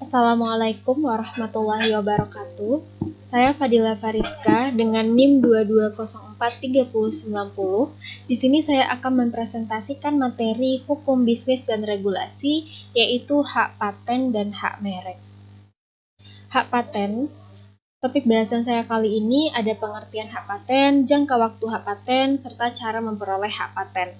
Assalamualaikum warahmatullahi wabarakatuh. Saya Fadila Fariska dengan NIM 22043090. Di sini saya akan mempresentasikan materi hukum bisnis dan regulasi, yaitu hak paten dan hak merek. Hak paten. Topik bahasan saya kali ini ada pengertian hak paten, jangka waktu hak paten, serta cara memperoleh hak paten.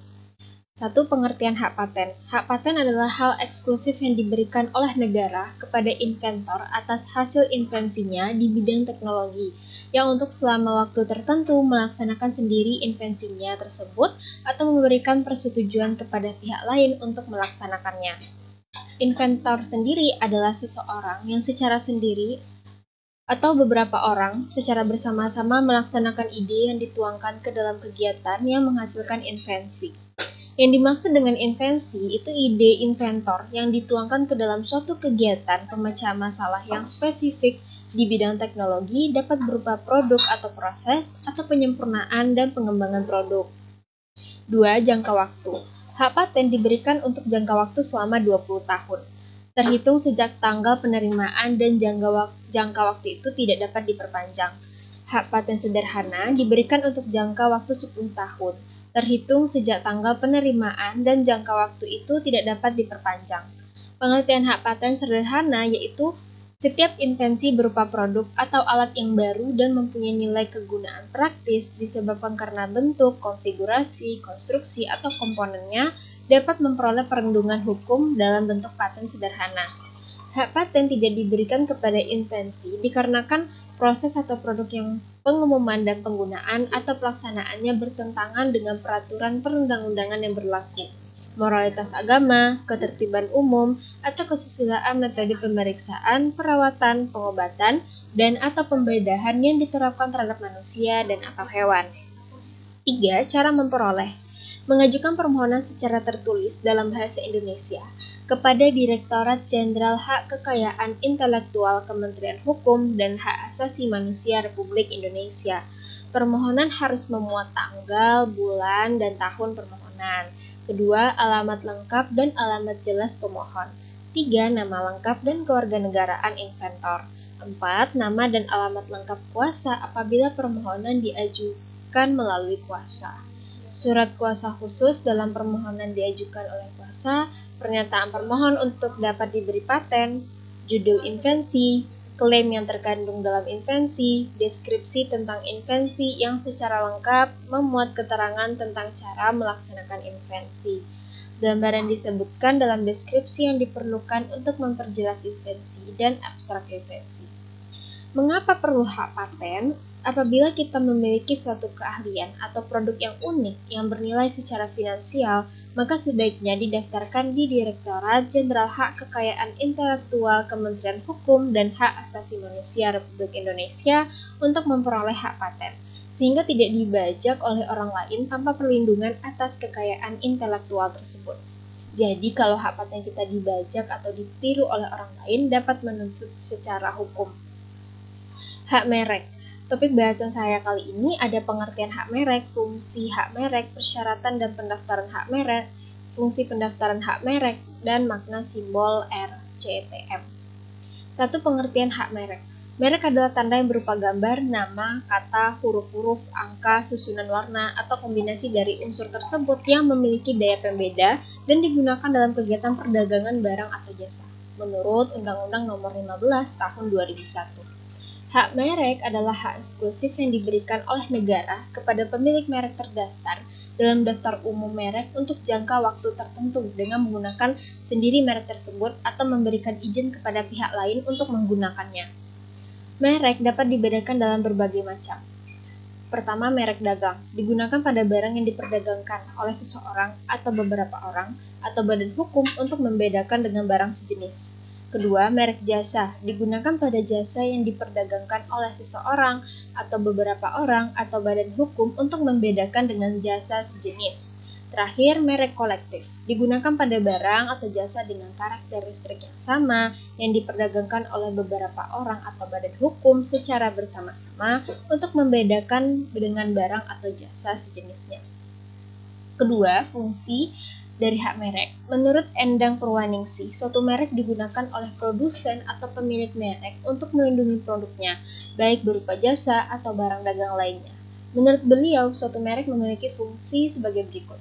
1. Pengertian hak paten. Hak paten adalah hal eksklusif yang diberikan oleh negara kepada inventor atas hasil invensinya di bidang teknologi, yang untuk selama waktu tertentu melaksanakan sendiri invensinya tersebut atau memberikan persetujuan kepada pihak lain untuk melaksanakannya. Inventor sendiri adalah seseorang yang secara sendiri atau beberapa orang secara bersama-sama melaksanakan ide yang dituangkan ke dalam kegiatan yang menghasilkan invensi. Yang dimaksud dengan invensi itu ide inventor yang dituangkan ke dalam suatu kegiatan pemecahan masalah yang spesifik di bidang teknologi dapat berupa produk atau proses atau penyempurnaan dan pengembangan produk. 2. Jangka waktu. Hak paten diberikan untuk jangka waktu selama 20 tahun. Terhitung sejak tanggal penerimaan dan jangka waktu itu tidak dapat diperpanjang. Hak paten sederhana diberikan untuk jangka waktu 10 tahun. Terhitung sejak tanggal penerimaan dan jangka waktu itu tidak dapat diperpanjang. Pengertian hak paten sederhana yaitu setiap invensi berupa produk atau alat yang baru dan mempunyai nilai kegunaan praktis disebabkan karena bentuk, konfigurasi, konstruksi, atau komponennya dapat memperoleh perlindungan hukum dalam bentuk paten sederhana. Hak paten tidak diberikan kepada invensi dikarenakan proses atau produk yang pengumuman dan penggunaan atau pelaksanaannya bertentangan dengan peraturan perundang-undangan yang berlaku, moralitas agama, ketertiban umum, atau kesusilaan metode pemeriksaan, perawatan, pengobatan, dan atau pembedahan yang diterapkan terhadap manusia dan atau hewan. 3. Cara memperoleh. Mengajukan permohonan secara tertulis dalam bahasa Indonesia kepada Direktorat Jenderal Hak Kekayaan Intelektual Kementerian Hukum dan Hak Asasi Manusia Republik Indonesia. Permohonan harus memuat tanggal, bulan, dan tahun permohonan. Kedua, alamat lengkap dan alamat jelas pemohon. 3. Nama lengkap dan kewarganegaraan inventor. 4. Nama dan alamat lengkap kuasa apabila permohonan diajukan melalui kuasa. Surat kuasa khusus dalam permohonan diajukan oleh kuasa, pernyataan permohon untuk dapat diberi paten, judul invensi, klaim yang terkandung dalam invensi, deskripsi tentang invensi yang secara lengkap memuat keterangan tentang cara melaksanakan invensi. Gambaran disebutkan dalam deskripsi yang diperlukan untuk memperjelas invensi dan abstrak invensi. Mengapa perlu hak paten? Apabila kita memiliki suatu keahlian atau produk yang unik yang bernilai secara finansial, maka sebaiknya didaftarkan di Direktorat Jenderal Hak Kekayaan Intelektual Kementerian Hukum dan Hak Asasi Manusia Republik Indonesia untuk memperoleh hak paten, sehingga tidak dibajak oleh orang lain tanpa perlindungan atas kekayaan intelektual tersebut. Jadi, kalau hak paten kita dibajak atau ditiru oleh orang lain dapat menuntut secara hukum. Hak merek. Topik bahasan saya kali ini ada pengertian hak merek, fungsi hak merek, persyaratan dan pendaftaran hak merek, fungsi pendaftaran hak merek, dan makna simbol RCTM. 1. Pengertian hak merek. Merek adalah tanda yang berupa gambar, nama, kata, huruf-huruf, angka, susunan warna, atau kombinasi dari unsur tersebut yang memiliki daya pembeda dan digunakan dalam kegiatan perdagangan barang atau jasa, menurut Undang-Undang Nomor 15 Tahun 2001. Hak merek adalah hak eksklusif yang diberikan oleh negara kepada pemilik merek terdaftar dalam daftar umum merek untuk jangka waktu tertentu dengan menggunakan sendiri merek tersebut atau memberikan izin kepada pihak lain untuk menggunakannya. Merek dapat dibedakan dalam berbagai macam. Pertama, merek dagang digunakan pada barang yang diperdagangkan oleh seseorang atau beberapa orang atau badan hukum untuk membedakan dengan barang sejenis. Kedua, merek jasa digunakan pada jasa yang diperdagangkan oleh seseorang atau beberapa orang atau badan hukum untuk membedakan dengan jasa sejenis. Terakhir, merek kolektif digunakan pada barang atau jasa dengan karakteristik yang sama yang diperdagangkan oleh beberapa orang atau badan hukum secara bersama-sama untuk membedakan dengan barang atau jasa sejenisnya. Kedua, fungsi dari hak merek. Menurut Endang Purwaningsih, suatu merek digunakan oleh produsen atau pemilik merek untuk melindungi produknya, baik berupa jasa atau barang dagang lainnya. Menurut beliau, suatu merek memiliki fungsi sebagai berikut.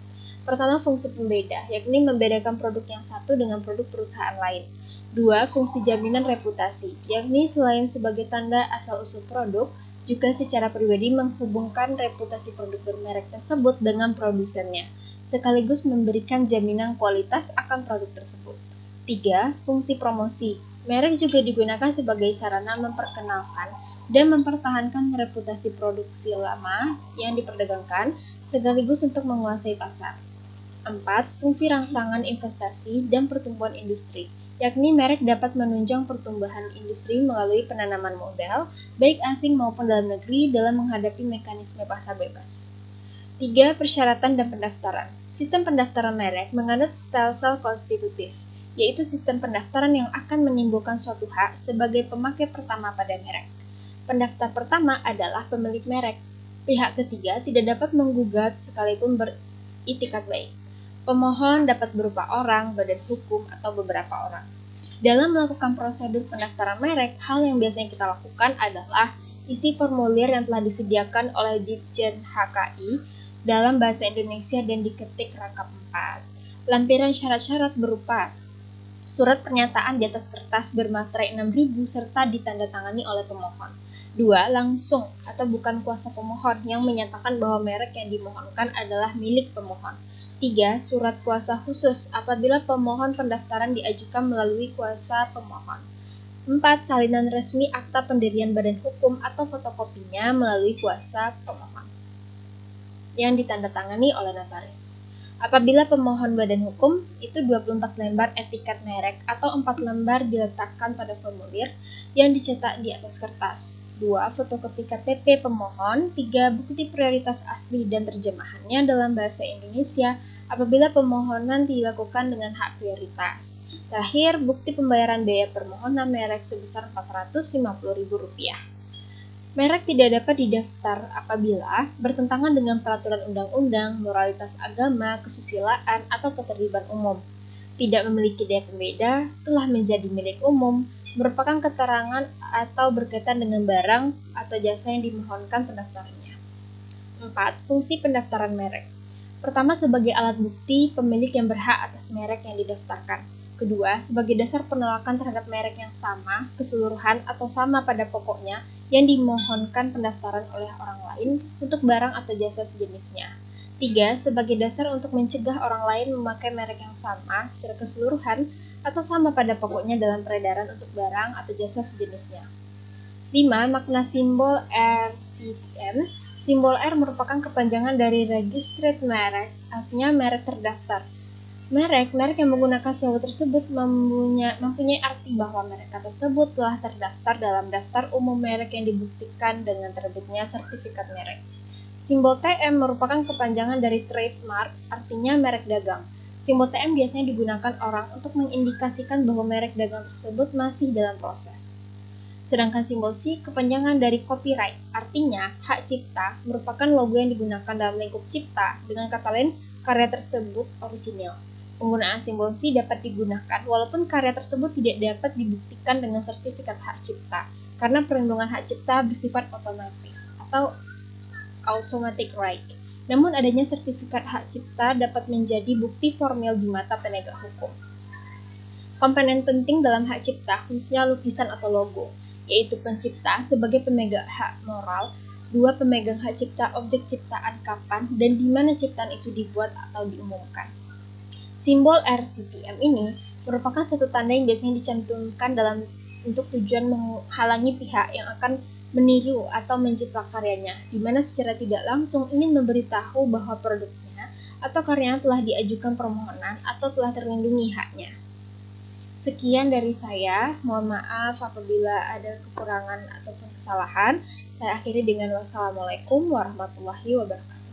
Pertama, fungsi pembeda, yakni membedakan produk yang satu dengan produk perusahaan lain. Dua, fungsi jaminan reputasi, yakni selain sebagai tanda asal-usul produk, juga secara pribadi menghubungkan reputasi produk bermerek tersebut dengan produsennya, sekaligus memberikan jaminan kualitas akan produk tersebut. 3. Fungsi promosi. Merek juga digunakan sebagai sarana memperkenalkan dan mempertahankan reputasi produksi lama yang diperdagangkan, sekaligus untuk menguasai pasar. 4. Fungsi rangsangan investasi dan pertumbuhan industri, yakni merek dapat menunjang pertumbuhan industri melalui penanaman modal, baik asing maupun dalam negeri dalam menghadapi mekanisme pasar bebas. 3. Persyaratan dan pendaftaran. Sistem pendaftaran merek menganut stelsel konstitutif, yaitu sistem pendaftaran yang akan menimbulkan suatu hak sebagai pemakai pertama pada merek. Pendaftar pertama adalah pemilik merek. Pihak ketiga tidak dapat menggugat sekalipun beritikat baik. Pemohon dapat berupa orang, badan hukum, atau beberapa orang. Dalam melakukan prosedur pendaftaran merek, hal yang biasanya kita lakukan adalah isi formulir yang telah disediakan oleh Ditjen HKI dalam bahasa Indonesia dan diketik rangkap 4. Lampiran syarat-syarat berupa surat pernyataan di atas kertas bermaterai 6.000 serta ditandatangani oleh pemohon. 2. Langsung atau bukan kuasa pemohon yang menyatakan bahwa merek yang dimohonkan adalah milik pemohon. 3. Surat kuasa khusus apabila pemohon pendaftaran diajukan melalui kuasa pemohon. 4. Salinan resmi akta pendirian badan hukum atau fotokopinya melalui kuasa pemohon yang ditandatangani oleh notaris. Apabila pemohon badan hukum, itu 24 lembar etiket merek atau 4 lembar diletakkan pada formulir yang dicetak di atas kertas. 2. Fotokopi KTP pemohon. 3. Bukti prioritas asli dan terjemahannya dalam bahasa Indonesia apabila pemohonan dilakukan dengan hak prioritas. Terakhir, bukti pembayaran biaya permohonan merek sebesar Rp450.000. Merek tidak dapat didaftar apabila bertentangan dengan peraturan undang-undang, moralitas agama, kesusilaan, atau ketertiban umum, tidak memiliki daya pembeda, telah menjadi milik umum, merupakan keterangan atau berkaitan dengan barang atau jasa yang dimohonkan pendaftarannya. 4. Fungsi pendaftaran merek. Pertama, sebagai alat bukti pemilik yang berhak atas merek yang didaftarkan. Kedua, sebagai dasar penolakan terhadap merek yang sama, keseluruhan, atau sama pada pokoknya yang dimohonkan pendaftaran oleh orang lain untuk barang atau jasa sejenisnya. 3. Sebagai dasar untuk mencegah orang lain memakai merek yang sama secara keseluruhan atau sama pada pokoknya dalam peredaran untuk barang atau jasa sejenisnya. 5. Makna simbol RCTM. Simbol R merupakan kepanjangan dari Registered Merek, artinya merek terdaftar. Merek yang menggunakan simbol tersebut mempunyai arti bahwa merek tersebut telah terdaftar dalam daftar umum merek yang dibuktikan dengan terbitnya sertifikat merek. Simbol TM merupakan kepanjangan dari trademark, artinya merek dagang. Simbol TM biasanya digunakan orang untuk mengindikasikan bahwa merek dagang tersebut masih dalam proses. Sedangkan simbol C, kepanjangan dari copyright, artinya hak cipta, merupakan logo yang digunakan dalam lingkup cipta, dengan kata lain, karya tersebut orisinil. Penggunaan simbol C dapat digunakan walaupun karya tersebut tidak dapat dibuktikan dengan sertifikat hak cipta, karena perlindungan hak cipta bersifat otomatis atau automatic right. Namun adanya sertifikat hak cipta dapat menjadi bukti formil di mata penegak hukum. Komponen penting dalam hak cipta, khususnya lukisan atau logo, yaitu pencipta sebagai pemegang hak moral, 2. Pemegang hak cipta objek ciptaan kapan dan di mana ciptaan itu dibuat atau diumumkan. Simbol RCTM ini merupakan suatu tanda yang biasanya dicantumkan dalam untuk tujuan menghalangi pihak yang akan meniru atau menjiplak karyanya, di mana secara tidak langsung ingin memberitahu bahwa produknya atau karyanya telah diajukan permohonan atau telah terlindungi haknya. Sekian dari saya, mohon maaf apabila ada kekurangan ataupun kesalahan. Saya akhiri dengan wassalamualaikum warahmatullahi wabarakatuh.